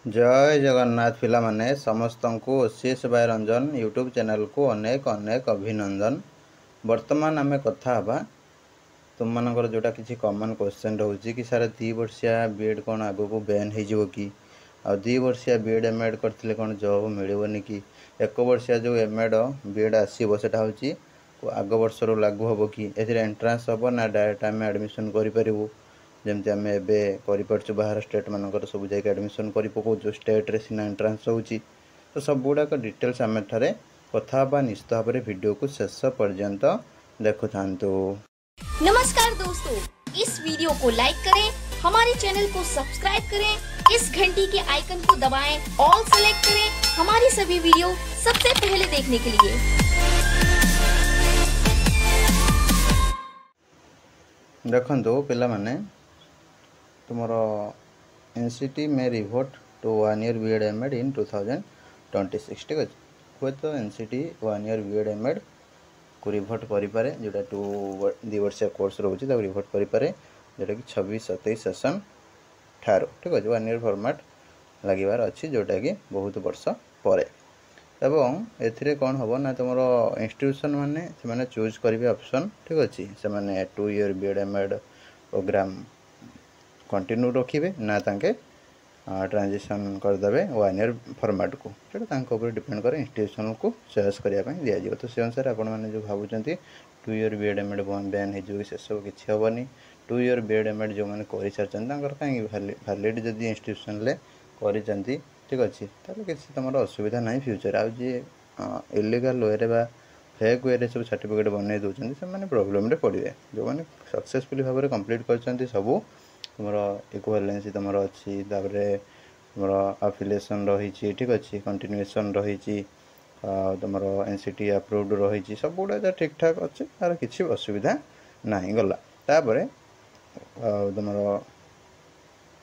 जय जगन्नाथ पिला माने समस्त को OCS by Ranjan YouTube channel को अनेक अनेक अभिनंदन। वर्तमान आम कथा हवा तुम मानकर जोटा किसी कॉमन क्वेश्चन रोचे कि सारा 2 वर्षिया बीएड कौन आगो को बैन हो कि आ 2 वर्षिया बीएड एमएड करते कौन जॉब मिलबनी कि 1 वर्षिया जो एमएड बीएड आसो से आग वर्ष लागू हम कि एंट्रांस हम ना डायरेक्ट आम एडमिशन करूँ जमती आम एवं बाहर स्टेट मानकर सब जाके एडमिशन कर पकाचु स्टेट रे सीना एंट्रांस होची तो सब गुड़ाक डिटेल्स आम ठारे कथा बा निश्चित भाव में वीडियो को शेष पर्यंत देखु था। नमस्कार दोस्तों, इस वीडियो को लाइक करें, हमारे चैनल को सब्सक्राइब करें, इस घंटी के आइकन को दबाएं, ऑल सेलेक्ट करें हमारी सभी वीडियो सबसे पहले देखने के लिए। देखो पिला माने तुम्हारा एनसीटी में रिवोट to 1 year BEd M Ed in 2026 ठीक अच्छे हुए तो एनसीटी 1 year बीएड एमएड को रिवोट करें जोटा 2 वर्षिया कोर्स रोचे रिवोट करें जोटा कि 26-27 सेसन ठार ठीक अच्छे 1 year फॉर्मेट लगिबार अच्छी जोटा कि बहुत वर्ष पर एवं एथिरे कौन हम ना तुम इंस्टीट्यूशन माने से माने चूज करेंगे ऑप्शन ठीक अच्छे से माने 2 year BEd MEd program continue रखिए ना तांके ट्रांजिशन करदे 1 year फॉर्मेट को ऊपर डिपेंड करे इंस्टीट्यूशन को चॉइस करने दिज्व तो से अनुसार आपण मैंने जो भावुंट 2 year बीएड एमएड बैन हो से सब किसी हेनी 2 year बीएड एमएड जो मैंने कर सारी कहीं वैलिड जदि इंस्टीट्यूशन कर ठीक अच्छे ताले किसी तुम असुविधा ना फ्यूचर आज इलीगल वे बा फेक वे सब सर्टिफिकेट बनई दूसरी से प्रोब्लेम पड़े जो मैंने सक्सेसफुली भाव में कंप्लीट कर सब तुम इक्वालेंसी तुम अच्छी तुम आफिलिएशन रही ठीक अच्छे कंटिन्यूएशन रही तुम एनसीटी अप्रूव्ड रही सब गुड़ा ठीक ठाक अच्छे तार किसी असुविधा ना गला तापर तुम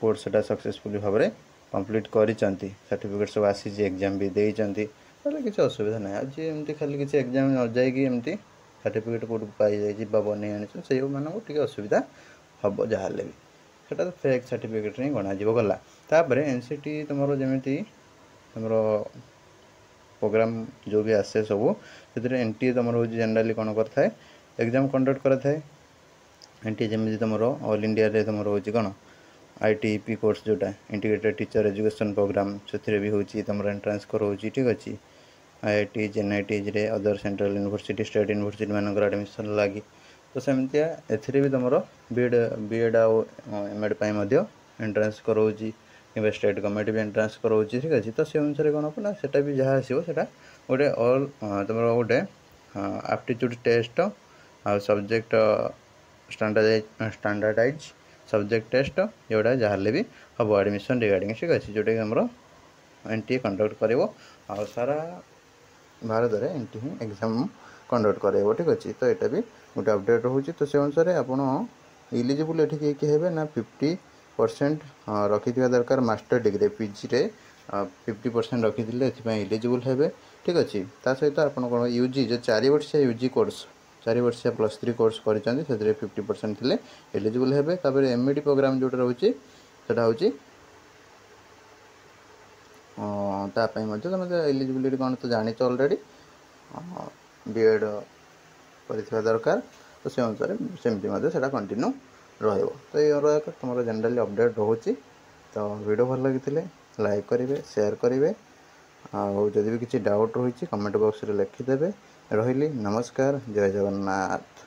कोर्स सक्सेसफुली भाव में कंप्लीट कर सर्टिफिकेट सब आसी एग्जाम भी देती किसी असुविधा ना आज एमती खाली किसी एग्जाम न जामती सर्टिफिकेट कौट पाई जाए बन से मानक असुविधा हम जहाँ भी सेटा तो फेक सर्टिफिकेट ही गणा गला तापर एनसीटी तुम जमी तुम प्रोग्राम जो भी आसे सब से एनटीए तुम हूँ जनरली कौन कर एग्जाम कंडक्ट कराए एनटीए जमी तुम ऑल इंडिया रे तुम हूँ कौन आईटीपी कोर्स जोटा इंटीग्रेटेड टीचर एजुकेशन प्रोग्राम से भी हूँ तुम एंट्रांस कराऊँ ठीक अच्छे आईआईटीज एनआईटीज रे other central university state university मानक एडमिशन लगी तो सेमती ए भी तुम बीएड एमएड एंट्रांस कराऊँ कि स्टेट गवर्नमेंट भी एंट्रांस कराऊँ ठीक अच्छे तो से अनुसार कौन हम ना से भी जहाँ आसो से गोटे ऑल तुम गोटे एप्टीट्यूड टेस्ट आ सब्जेक्ट स्टैंडर्डाइज सब्जेक्ट टेस्ट जोड़ा जहाँ भी हम एडमिशन रिगार्डिंग ठीक अच्छे जोटा कि आम एनटीए कंडक्ट कर सारा भारत में एनटी ही एग्जाम कंडक्ट कर ठीक अच्छे तो यहाँ भी गोटे अपडेट रोचे तो से अनुसार आप इलिजिबल ये किए हे ना 50% रखी दरकार मास्टर डिग्री पीजी रे 50% रखी इलिजिबल हे ठीक अच्छे ता सहित आप यूजी जो 4 वर्षिया यूजी कोर्स 4 वर्षिया +3 कोर्स कर 50% थे एलिजिबल हे तापर एमईडी प्रोग्राम जोटा रोचे सेटा हूँ तुम एलिजिबिलिटी कौन तो जानी अलरेडी बीएड कर दरकार तो से अनुसार सेमती से कंटिन्यू रहा तो ये तुम जनरली अपडेट रोचे तो वीडियो भल लगी लाइक करेंगे शेयर करेंगे आदि भी किसी डाउट रही कमेंट बॉक्स रे लिखिदेवे रही नमस्कार जय जगन्नाथ।